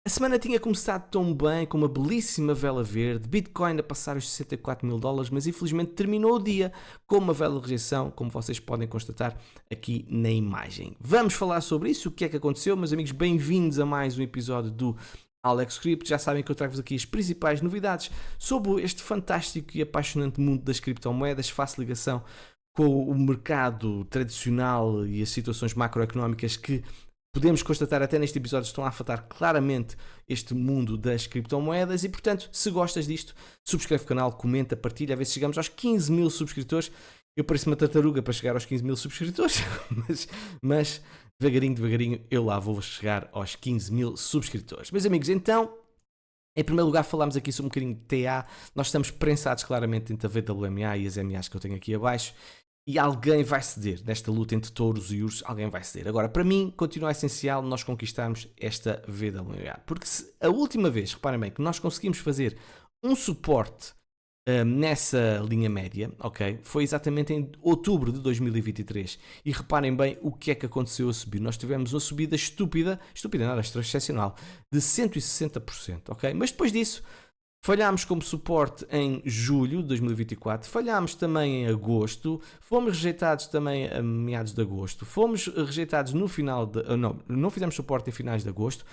A semana tinha começado tão bem, com uma belíssima vela verde, Bitcoin a passar os 64 mil dólares, mas infelizmente terminou o dia com uma vela de rejeição, como vocês podem constatar aqui na imagem. Vamos falar sobre isso, o que é que aconteceu, meus amigos, bem-vindos a mais um episódio do Alex Crypto. Já sabem que eu trago-vos aqui as principais novidades sobre este fantástico e apaixonante mundo das criptomoedas. Faço ligação com o mercado tradicional e as situações macroeconómicas que podemos constatar até neste episódio estão a afetar claramente este mundo das criptomoedas e, portanto, se gostas disto, subscreve o canal, comenta, partilha, a ver se chegamos aos 15 mil subscritores. Eu pareço uma tartaruga para chegar aos 15 mil subscritores, mas devagarinho eu lá vou chegar aos 15 mil subscritores. Meus amigos, então, em primeiro lugar falámos aqui sobre um bocadinho de TA. Nós estamos prensados claramente entre a VWMA e as MAs que eu tenho aqui abaixo. E alguém vai ceder nesta luta entre touros e ursos, alguém vai ceder. Agora, para mim, continua essencial nós conquistarmos esta VWA. Porque se a última vez, reparem bem, que nós conseguimos fazer um suporte nessa linha média, ok? Foi exatamente em outubro de 2023. E reparem bem o que é que aconteceu a subir. Nós tivemos uma subida estúpida nada, excepcional, de 160%, ok? Mas depois disso, falhámos como suporte em julho de 2024, falhámos também em agosto, fomos rejeitados também a meados de agosto, fomos rejeitados no final de... Não fizemos suporte em finais de agosto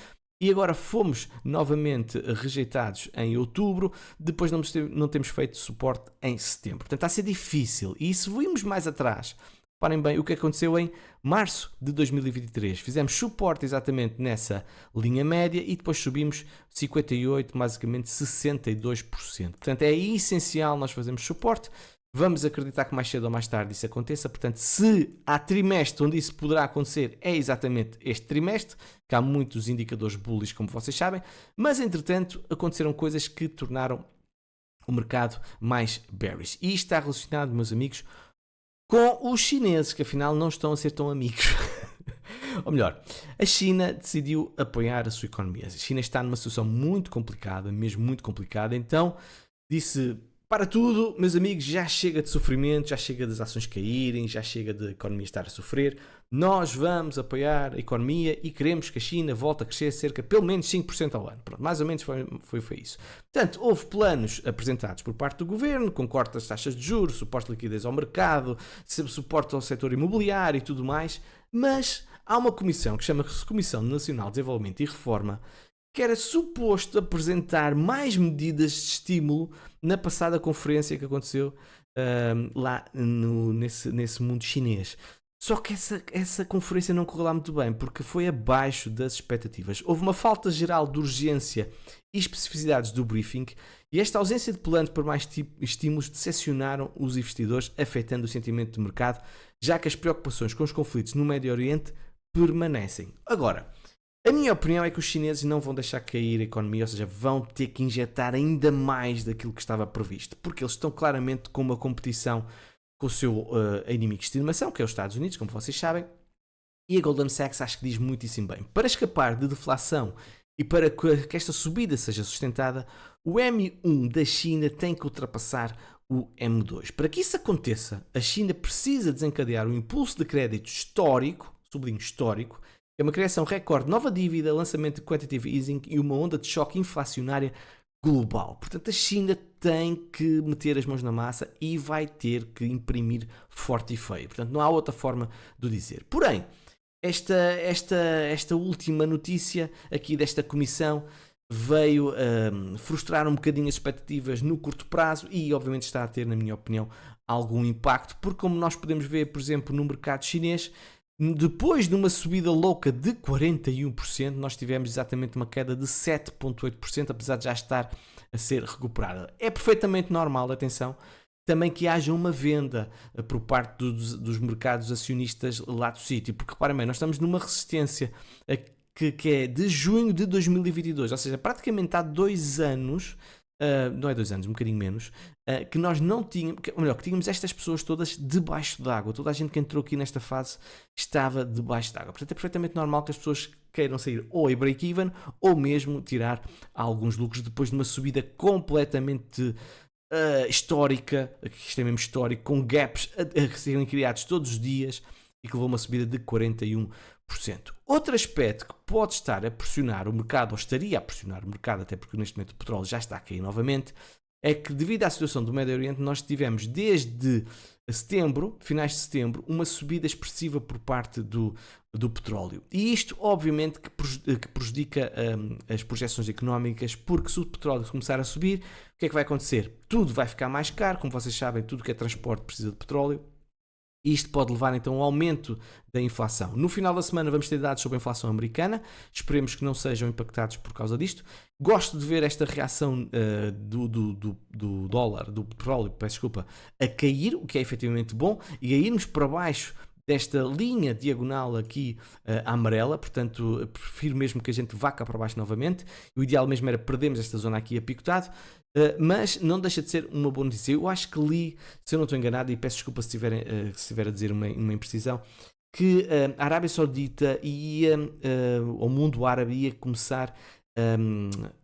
e agora fomos novamente rejeitados em outubro, depois não temos feito suporte em setembro. Portanto, está a ser difícil. E se vimos mais atrás, reparem bem o que aconteceu em março de 2023. Fizemos suporte exatamente nessa linha média e depois subimos 58%, basicamente 62%. Portanto, é essencial nós fazermos suporte. Vamos acreditar que mais cedo ou mais tarde isso aconteça. Portanto, se há trimestre onde isso poderá acontecer, é exatamente este trimestre, que há muitos indicadores bullish, como vocês sabem. Mas, entretanto, aconteceram coisas que tornaram o mercado mais bearish. E isto está relacionado, meus amigos, com os chineses, que afinal não estão a ser tão amigos. Ou melhor, a China decidiu apoiar a sua economia. A China está numa situação muito complicada, mesmo muito complicada, então disse: para tudo, meus amigos, já chega de sofrimento, já chega das ações caírem, já chega da economia estar a sofrer. Nós vamos apoiar a economia e queremos que a China volte a crescer cerca, pelo menos 5% ao ano. Pronto, mais ou menos foi isso. Portanto, houve planos apresentados por parte do governo, com corte das taxas de juros, suporte de liquidez ao mercado, suporte ao setor imobiliário e tudo mais, mas há uma comissão que chama-se Comissão Nacional de Desenvolvimento e Reforma, que era suposto apresentar mais medidas de estímulo na passada conferência que aconteceu lá nesse mundo chinês. Só que essa conferência não correu lá muito bem, porque foi abaixo das expectativas. Houve uma falta geral de urgência e especificidades do briefing, e esta ausência de planos para mais estímulos decepcionaram os investidores, afetando o sentimento de mercado, já que as preocupações com os conflitos no Médio Oriente permanecem. Agora, a minha opinião é que os chineses não vão deixar cair a economia, ou seja, vão ter que injetar ainda mais daquilo que estava previsto, porque eles estão claramente com uma competição com o seu inimigo de estimação, que é os Estados Unidos, como vocês sabem, e a Goldman Sachs acho que diz muitíssimo bem. Para escapar de deflação e para que esta subida seja sustentada, o M1 da China tem que ultrapassar o M2. Para que isso aconteça, a China precisa desencadear um impulso de crédito histórico, sublinho histórico, é uma criação recorde, nova dívida, lançamento de quantitative easing e uma onda de choque inflacionária global. Portanto, a China tem que meter as mãos na massa e vai ter que imprimir forte e feio. Portanto, não há outra forma de o dizer. Porém, esta última notícia aqui desta comissão veio frustrar um bocadinho as expectativas no curto prazo e, obviamente, está a ter, na minha opinião, algum impacto, porque como nós podemos ver, por exemplo, no mercado chinês, depois de uma subida louca de 41%, nós tivemos exatamente uma queda de 7,8%, apesar de já estar a ser recuperada. É perfeitamente normal, atenção, também que haja uma venda por parte dos mercados acionistas lá do sítio, porque reparem bem, nós estamos numa resistência que é de junho de 2022, ou seja, praticamente há 2 anos, não é 2 anos, um bocadinho menos, que nós não tínhamos, ou melhor, que tínhamos estas pessoas todas debaixo d'água. Toda a gente que entrou aqui nesta fase estava debaixo d'água. Portanto, é perfeitamente normal que as pessoas queiram sair ou em break-even ou mesmo tirar alguns lucros depois de uma subida completamente histórica, isto é mesmo histórico, com gaps a serem criados todos os dias. e que levou uma subida de 41%. Outro aspecto que pode estar a pressionar o mercado, ou estaria a pressionar o mercado, até porque neste momento o petróleo já está a cair novamente, é que devido à situação do Médio Oriente nós tivemos desde setembro, finais de setembro, uma subida expressiva por parte do petróleo. E isto obviamente que prejudica as projeções económicas, porque se o petróleo começar a subir, o que é que vai acontecer? Tudo vai ficar mais caro, como vocês sabem, tudo que é transporte precisa de petróleo. Isto pode levar então ao aumento da inflação. No final da semana vamos ter dados sobre a inflação americana, esperemos que não sejam impactados por causa disto. Gosto de ver esta reação do dólar, do petróleo, peço desculpa, a cair, o que é efetivamente bom, e a irmos para baixo desta linha diagonal aqui amarela, portanto prefiro mesmo que a gente vá cá para baixo novamente. O ideal mesmo era perdermos esta zona aqui a picotado, mas não deixa de ser uma boa notícia. Eu acho que li, se eu não estou enganado, e peço desculpa se estiver a dizer uma imprecisão, que a Arábia Saudita ia, o mundo árabe ia começar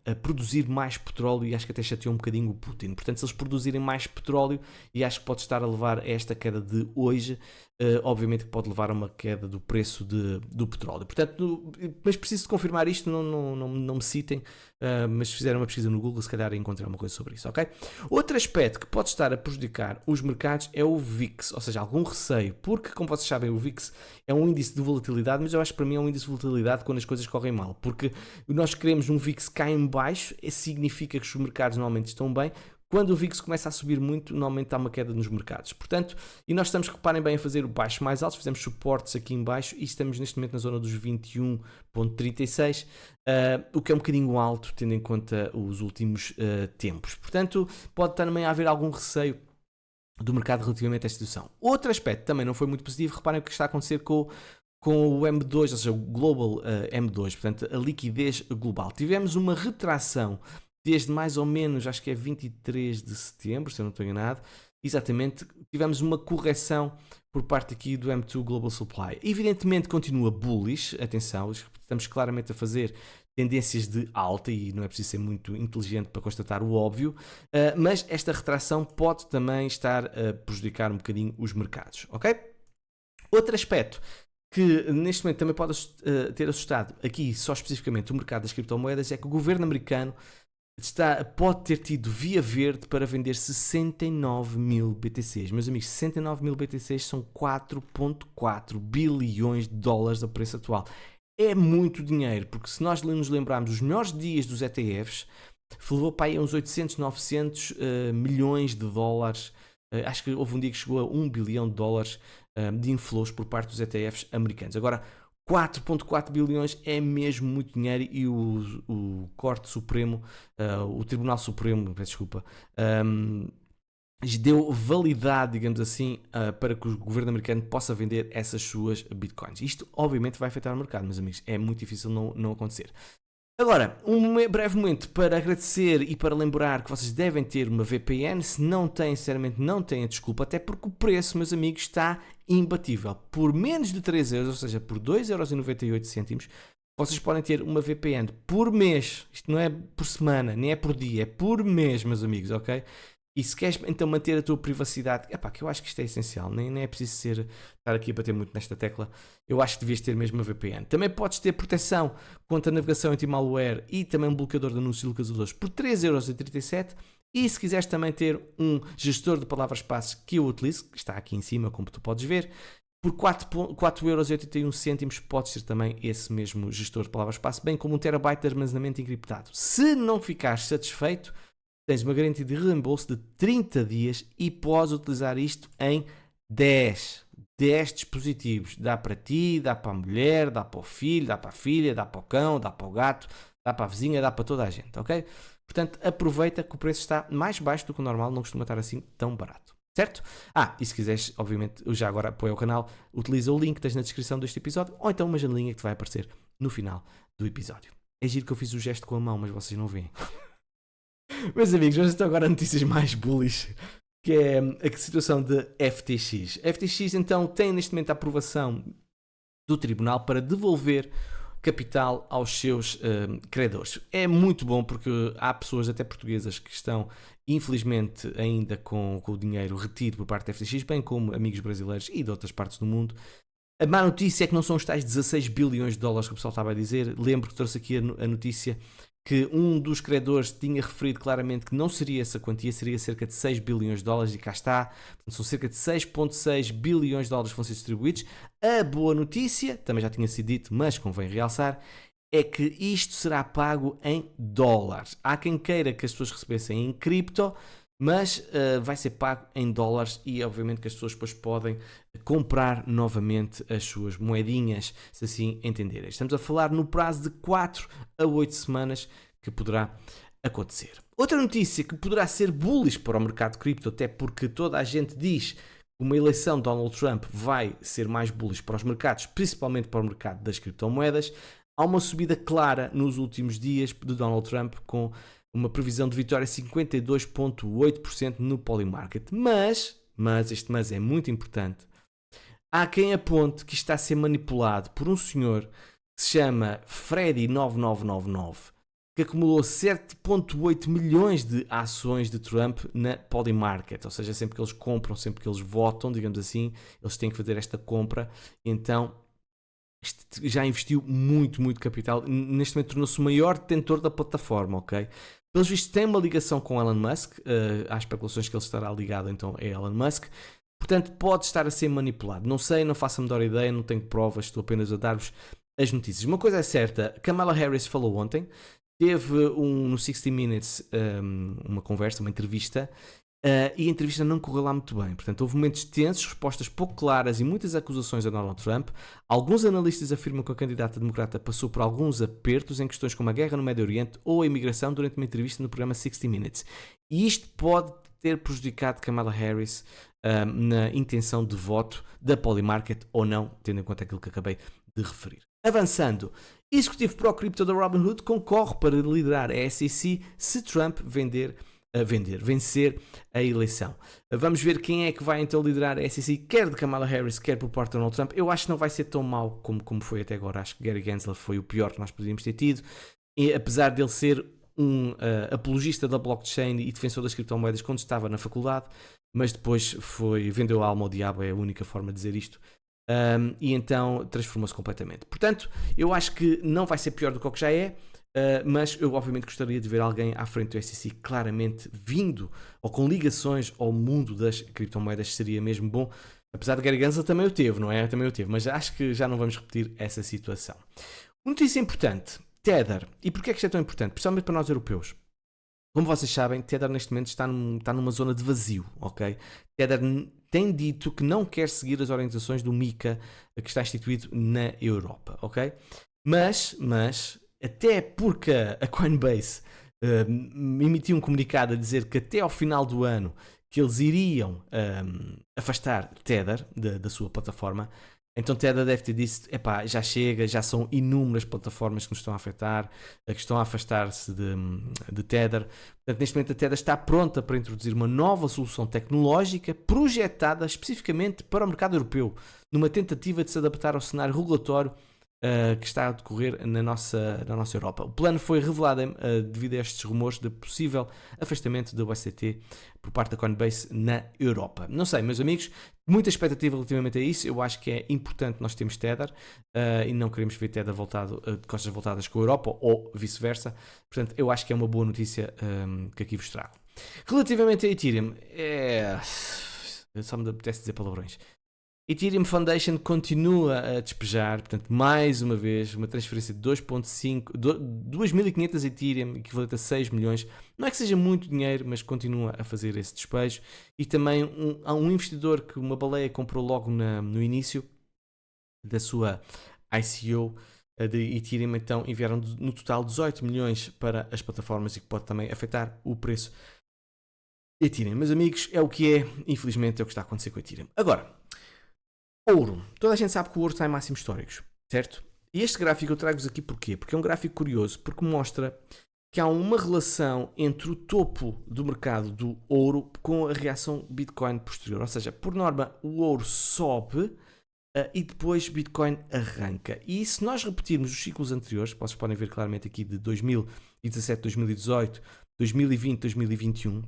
a produzir mais petróleo, e acho que até chateou um bocadinho o Putin. Portanto, se eles produzirem mais petróleo, e acho que pode estar a levar a esta queda de hoje, obviamente que pode levar a uma queda do preço do petróleo. Portanto, mas preciso de confirmar isto, não me citem, mas se fizerem uma pesquisa no Google, se calhar encontrar uma coisa sobre isso, ok? Outro aspecto que pode estar a prejudicar os mercados é o VIX, ou seja, algum receio, porque, como vocês sabem, o VIX é um índice de volatilidade, mas eu acho que para mim é um índice de volatilidade quando as coisas correm mal, porque nós queremos um VIX cá em baixo, isso significa que os mercados normalmente estão bem. Quando o VIX começa a subir muito, normalmente há uma queda nos mercados. Portanto, e nós estamos, reparem bem, a fazer o baixo mais alto, fizemos suportes aqui em baixo e estamos neste momento na zona dos 21.36, o que é um bocadinho alto, tendo em conta os últimos tempos. Portanto, pode também haver algum receio do mercado relativamente a esta situação. Outro aspecto também não foi muito positivo, reparem o que está a acontecer com o M2, ou seja, o Global M2, portanto, a liquidez global. Tivemos uma retração desde mais ou menos, acho que é 23 de setembro, se eu não estou enganado, exatamente, tivemos uma correção por parte aqui do M2 Global Supply. Evidentemente continua bullish, atenção, estamos claramente a fazer tendências de alta e não é preciso ser muito inteligente para constatar o óbvio, mas esta retração pode também estar a prejudicar um bocadinho os mercados, ok? Outro aspecto que neste momento também pode ter assustado aqui só especificamente o mercado das criptomoedas é que o governo americano pode ter tido via verde para vender 69 mil BTCs. Meus amigos, 69 mil BTCs são 4.4 bilhões de dólares a preço atual. É muito dinheiro, porque se nós nos lembrarmos dos melhores dias dos ETFs, levou para aí uns 800, 900 milhões de dólares. Acho que houve um dia que chegou a 1 bilhão de dólares de inflows por parte dos ETFs americanos. Agora, 4.4 bilhões é mesmo muito dinheiro e o Corte Supremo, o Tribunal Supremo, peço desculpa, deu validade, digamos assim, para que o governo americano possa vender essas suas bitcoins. Isto obviamente vai afetar o mercado, meus amigos, é muito difícil não acontecer. Agora, um breve momento para agradecer e para lembrar que vocês devem ter uma VPN. Se não têm, sinceramente, não têm a desculpa, até porque o preço, meus amigos, está imbatível. Por menos de 3 euros, ou seja, por 2,98€, vocês podem ter uma VPN por mês. Isto não é por semana, nem é por dia, é por mês, meus amigos, ok? E se queres então manter a tua privacidade, que eu acho que isto é essencial, nem é preciso estar aqui a bater muito nesta tecla, eu acho que devias ter mesmo uma VPN. Também podes ter proteção contra navegação anti-malware e também um bloqueador de anúncios e localizadores por 3,37€. E se quiseres também ter um gestor de palavras-passe que eu utilizo, que está aqui em cima, como tu podes ver, por 4,81€ podes ter também esse mesmo gestor de palavras-passe, bem como 1 TB de armazenamento encriptado. Se não ficares satisfeito, tens uma garantia de reembolso de 30 dias e podes utilizar isto em 10 dispositivos. Dá para ti, dá para a mulher, dá para o filho, dá para a filha, dá para o cão, dá para o gato, dá para a vizinha, dá para toda a gente, ok? Portanto, aproveita que o preço está mais baixo do que o normal, não costuma estar assim tão barato, certo? E se quiseres, obviamente, já agora apoia o canal, utiliza o link que tens na descrição deste episódio ou então uma janelinha que te vai aparecer no final do episódio. É giro que eu fiz o gesto com a mão, mas vocês não veem. Meus amigos, vamos então agora a notícias mais bullish, que é a situação de FTX. FTX então tem neste momento a aprovação do tribunal para devolver capital aos seus credores. É muito bom porque há pessoas até portuguesas que estão infelizmente ainda com o dinheiro retido por parte da FTX, bem como amigos brasileiros e de outras partes do mundo, A má notícia é que não são os tais 16 bilhões de dólares que o pessoal estava a dizer. Lembro que trouxe aqui a notícia que um dos credores tinha referido claramente que não seria essa quantia, seria cerca de 6 bilhões de dólares e cá está. Portanto, são cerca de 6,6 bilhões de dólares que vão ser distribuídos. A boa notícia, também já tinha sido dito, mas convém realçar, é que isto será pago em dólares. Há quem queira que as pessoas recebessem em cripto, mas vai ser pago em dólares e obviamente que as pessoas depois podem comprar novamente as suas moedinhas, se assim entenderem. Estamos a falar no prazo de 4 a 8 semanas que poderá acontecer. Outra notícia que poderá ser bullish para o mercado de cripto, até porque toda a gente diz que uma eleição de Donald Trump vai ser mais bullish para os mercados, principalmente para o mercado das criptomoedas. Há uma subida clara nos últimos dias de Donald Trump com uma previsão de vitória 52,8% no Polymarket. Mas é muito importante, há quem aponte que está a ser manipulado por um senhor que se chama Freddy9999, que acumulou 7,8 milhões de ações de Trump na Polymarket, ou seja, sempre que eles compram, sempre que eles votam, digamos assim, eles têm que fazer esta compra, então já investiu muito capital, neste momento tornou-se o maior detentor da plataforma, ok? Pelos vistos tem uma ligação com Elon Musk, há especulações que ele estará ligado então a Elon Musk, portanto pode estar a ser manipulado, não sei, não faço a menor ideia, não tenho provas, estou apenas a dar-vos as notícias. Uma coisa é certa, Kamala Harris falou ontem, teve no 60 Minutes uma conversa, uma entrevista, e a entrevista não correu lá muito bem. Portanto, houve momentos tensos, respostas pouco claras e muitas acusações a Donald Trump. Alguns analistas afirmam que a candidata democrata passou por alguns apertos em questões como a guerra no Médio Oriente ou a imigração durante uma entrevista no programa 60 Minutes. E isto pode ter prejudicado Kamala Harris na intenção de voto da Polymarket ou não, tendo em conta aquilo que acabei de referir. Avançando, executivo pró-cripto da Robinhood concorre para liderar a SEC se Trump vencer a eleição. Vamos ver quem é que vai então liderar a SEC, quer de Kamala Harris, quer por parte de Donald Trump. Eu acho que não vai ser tão mau como foi até agora. Acho que Gary Gensler foi o pior que nós podíamos ter tido. E apesar dele ser um apologista da blockchain e defensor das criptomoedas quando estava na faculdade, mas depois vendeu a alma ao diabo, é a única forma de dizer isto. E então transformou-se completamente. Portanto, eu acho que não vai ser pior do que o que já é. Mas eu obviamente gostaria de ver alguém à frente do SEC claramente vindo ou com ligações ao mundo das criptomoedas, seria mesmo bom. Apesar de Gary Gensler também o teve, não é? Também o teve, mas acho que já não vamos repetir essa situação. Uma notícia importante, Tether. E porquê é que isto é tão importante? Principalmente para nós europeus. Como vocês sabem, Tether neste momento está numa zona de vazio, ok? Tether tem dito que não quer seguir as orientações do MiCA que está instituído na Europa, ok? Mas até porque a Coinbase emitiu um comunicado a dizer que até ao final do ano que eles iriam afastar Tether da sua plataforma, então Tether deve ter dito, epá, já chega, já são inúmeras plataformas que nos estão a afetar, que estão a afastar-se de Tether. Portanto, neste momento a Tether está pronta para introduzir uma nova solução tecnológica projetada especificamente para o mercado europeu, numa tentativa de se adaptar ao cenário regulatório que está a decorrer na nossa Europa. O plano foi revelado devido a estes rumores de possível afastamento da USDT por parte da Coinbase na Europa. Não sei, meus amigos, muita expectativa relativamente a isso. Eu acho que é importante nós termos Tether e não queremos ver Tether de costas voltadas com a Europa ou vice-versa. Portanto, eu acho que é uma boa notícia que aqui vos trago. Relativamente a Ethereum, só me apetece dizer palavrões. Ethereum Foundation continua a despejar, portanto, mais uma vez, uma transferência de 2.500 Ethereum, equivalente a 6 milhões. Não é que seja muito dinheiro, mas continua a fazer esse despejo. E também há um investidor que uma baleia comprou logo no início da sua ICO de Ethereum, então enviaram no total 18 milhões para as plataformas e que pode também afetar o preço de Ethereum. Meus amigos, é o que é, infelizmente é o que está a acontecer com o Ethereum. Agora, ouro. Toda a gente sabe que o ouro está em máximos históricos, certo? E este gráfico eu trago-vos aqui porquê? Porque é um gráfico curioso, porque mostra que há uma relação entre o topo do mercado do ouro com a reação Bitcoin posterior. Ou seja, por norma, o ouro sobe e depois Bitcoin arranca. E se nós repetirmos os ciclos anteriores, vocês podem ver claramente aqui de 2017, 2018, 2020, 2021,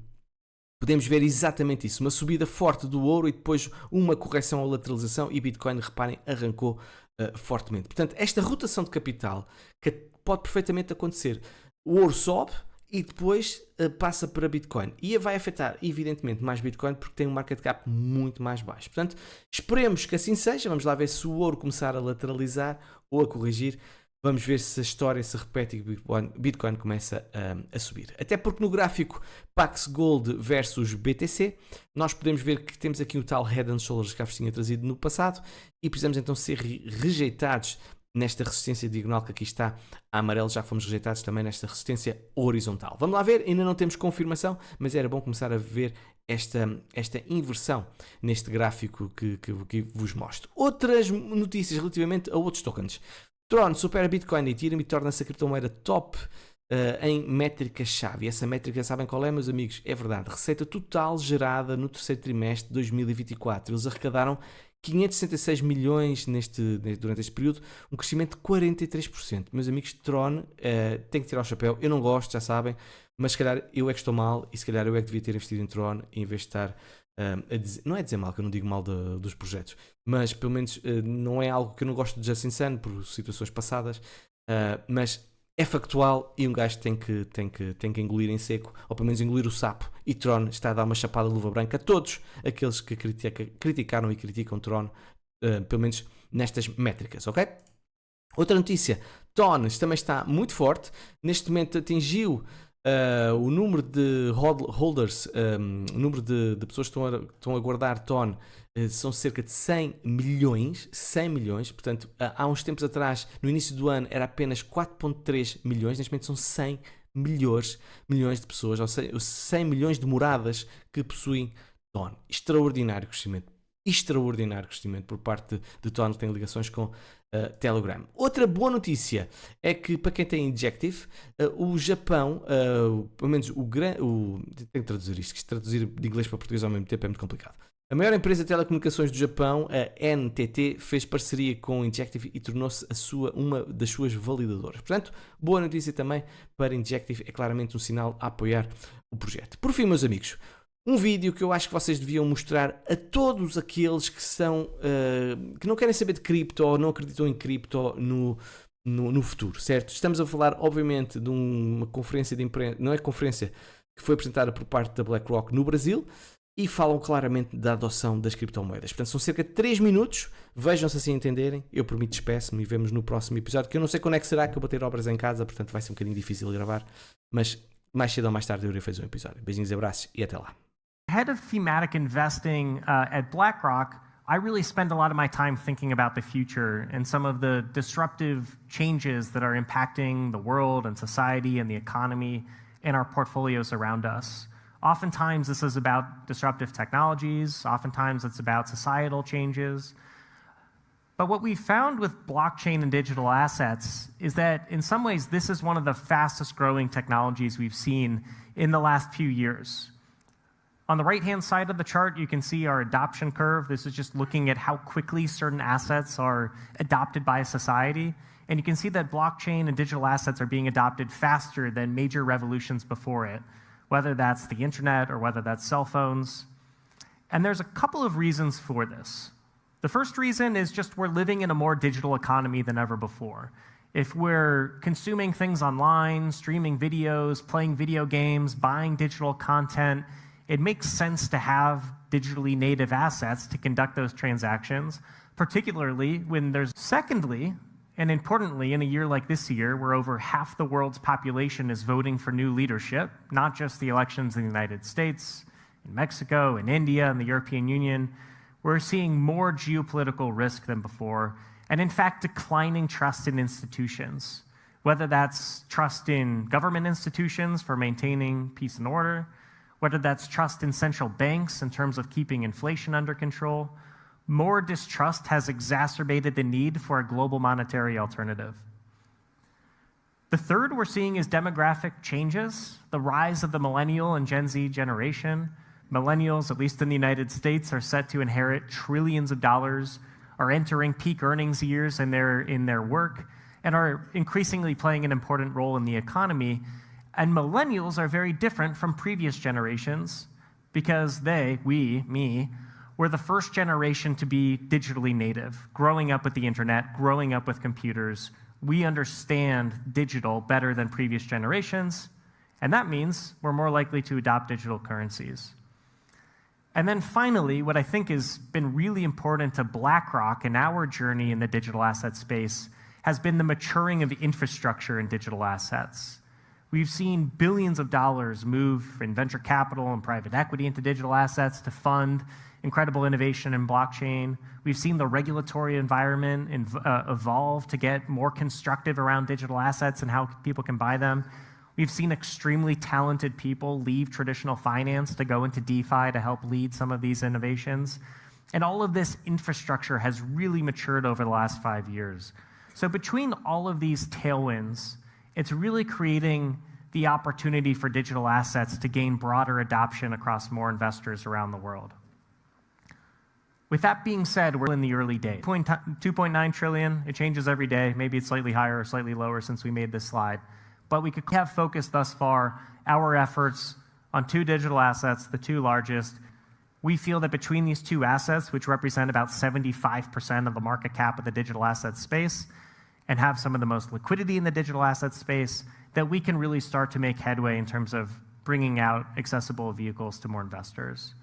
podemos ver exatamente isso, uma subida forte do ouro e depois uma correção ou lateralização e Bitcoin, reparem, arrancou fortemente. Portanto, esta rotação de capital que pode perfeitamente acontecer. O ouro sobe e depois passa para Bitcoin. E vai afetar, evidentemente, mais Bitcoin porque tem um market cap muito mais baixo. Portanto, esperemos que assim seja. Vamos lá ver se o ouro começar a lateralizar ou a corrigir. Vamos ver se a história se repete e Bitcoin começa a subir. Até porque no gráfico Pax Gold versus BTC, nós podemos ver que temos aqui o tal Head and Shoulders que já vos tinha trazido no passado e precisamos então ser rejeitados nesta resistência diagonal que aqui está a amarelo. Já fomos rejeitados também nesta resistência horizontal. Vamos lá ver, ainda não temos confirmação, mas era bom começar a ver esta inversão neste gráfico que vos mostro. Outras notícias relativamente a outros tokens. Tron supera Bitcoin e Ethereum e torna-se a criptomoeda top em métrica-chave. Essa métrica, sabem qual é, meus amigos? É verdade. Receita total gerada no terceiro trimestre de 2024. Eles arrecadaram 566 milhões durante este período, um crescimento de 43%. Meus amigos, Tron tem que tirar o chapéu. Eu não gosto, já sabem, mas se calhar eu é que estou mal e se calhar eu é que devia ter investido em Tron em vez de estar a dizer, não é dizer mal, que eu não digo mal dos projetos, mas pelo menos não é algo que eu não gosto de Justin Sun por situações passadas, mas é factual e um gajo tem que engolir em seco, ou pelo menos engolir o sapo, e Tron está a dar uma chapada de luva branca a todos aqueles que criticaram e criticam Tron, pelo menos nestas métricas, ok? Outra notícia, Tron também está muito forte, neste momento atingiu o número de holders, o número de pessoas que estão a guardar TON são cerca de 100 milhões, portanto há uns tempos atrás, no início do ano, era apenas 4.3 milhões, neste momento são 100 milhões de pessoas, ou seja, 100 milhões de moradas que possuem TON. Extraordinário crescimento por parte de TON, que tem ligações com Telegram. Outra boa notícia é que, para quem tem Injective, o Japão, pelo menos tenho que traduzir isto, que traduzir de inglês para português ao mesmo tempo é muito complicado. A maior empresa de telecomunicações do Japão, a NTT, fez parceria com o Injective e tornou-se uma das suas validadoras. Portanto, boa notícia também para Injective, é claramente um sinal a apoiar o projeto. Por fim, meus amigos, um vídeo que eu acho que vocês deviam mostrar a todos aqueles que que não querem saber de cripto ou não acreditam em cripto no futuro, certo? Estamos a falar, obviamente, de uma conferência de imprensa, não é conferência, que foi apresentada por parte da BlackRock no Brasil e falam claramente da adoção das criptomoedas. Portanto, são cerca de 3 minutos, vejam-se assim entenderem. Eu por mim despeço-me e vemos no próximo episódio, que eu não sei quando é que será, que eu vou ter obras em casa, portanto vai ser um bocadinho difícil de gravar, mas mais cedo ou mais tarde eu irei fazer um episódio. Beijinhos e abraços e até lá. Head of thematic investing at BlackRock, I really spend a lot of my time thinking about the future and some of the disruptive changes that are impacting the world and society and the economy and our portfolios around us. Oftentimes, this is about disruptive technologies. Oftentimes, it's about societal changes. But what we found with blockchain and digital assets is that in some ways, this is one of the fastest growing technologies we've seen in the last few years. On the right-hand side of the chart, you can see our adoption curve. This is just looking at how quickly certain assets are adopted by a society. And you can see that blockchain and digital assets are being adopted faster than major revolutions before it, whether that's the internet or whether that's cell phones. And there's a couple of reasons for this. The first reason is just we're living in a more digital economy than ever before. If we're consuming things online, streaming videos, playing video games, buying digital content, it makes sense to have digitally native assets to conduct those transactions, particularly when there's... Secondly, and importantly, in a year like this year, where over half the world's population is voting for new leadership, not just the elections in the United States, in Mexico, in India, and the European Union, we're seeing more geopolitical risk than before, and in fact, declining trust in institutions, whether that's trust in government institutions for maintaining peace and order, whether that's trust in central banks in terms of keeping inflation under control. More distrust has exacerbated the need for a global monetary alternative. The third we're seeing is demographic changes, the rise of the millennial and Gen Z generation. Millennials, at least in the United States, are set to inherit trillions of dollars, are entering peak earnings years in their work, and are increasingly playing an important role in the economy. And millennials are very different from previous generations because we're the first generation to be digitally native, growing up with the internet, growing up with computers. We understand digital better than previous generations, and that means we're more likely to adopt digital currencies. And then finally, what I think has been really important to BlackRock in our journey in the digital asset space has been the maturing of the infrastructure in digital assets. We've seen billions of dollars move in venture capital and private equity into digital assets to fund incredible innovation in blockchain. We've seen the regulatory environment evolve to get more constructive around digital assets and how people can buy them. We've seen extremely talented people leave traditional finance to go into DeFi to help lead some of these innovations. And all of this infrastructure has really matured over the last 5 years. So between all of these tailwinds, it's really creating the opportunity for digital assets to gain broader adoption across more investors around the world. With that being said, we're in the early days. 2.9 trillion, it changes every day. Maybe it's slightly higher or slightly lower since we made this slide. But we could have focused thus far our efforts on 2 digital assets, the 2 largest. We feel that between these 2 assets, which represent about 75% of the market cap of the digital asset space, and have some of the most liquidity in the digital asset space, that we can really start to make headway in terms of bringing out accessible vehicles to more investors.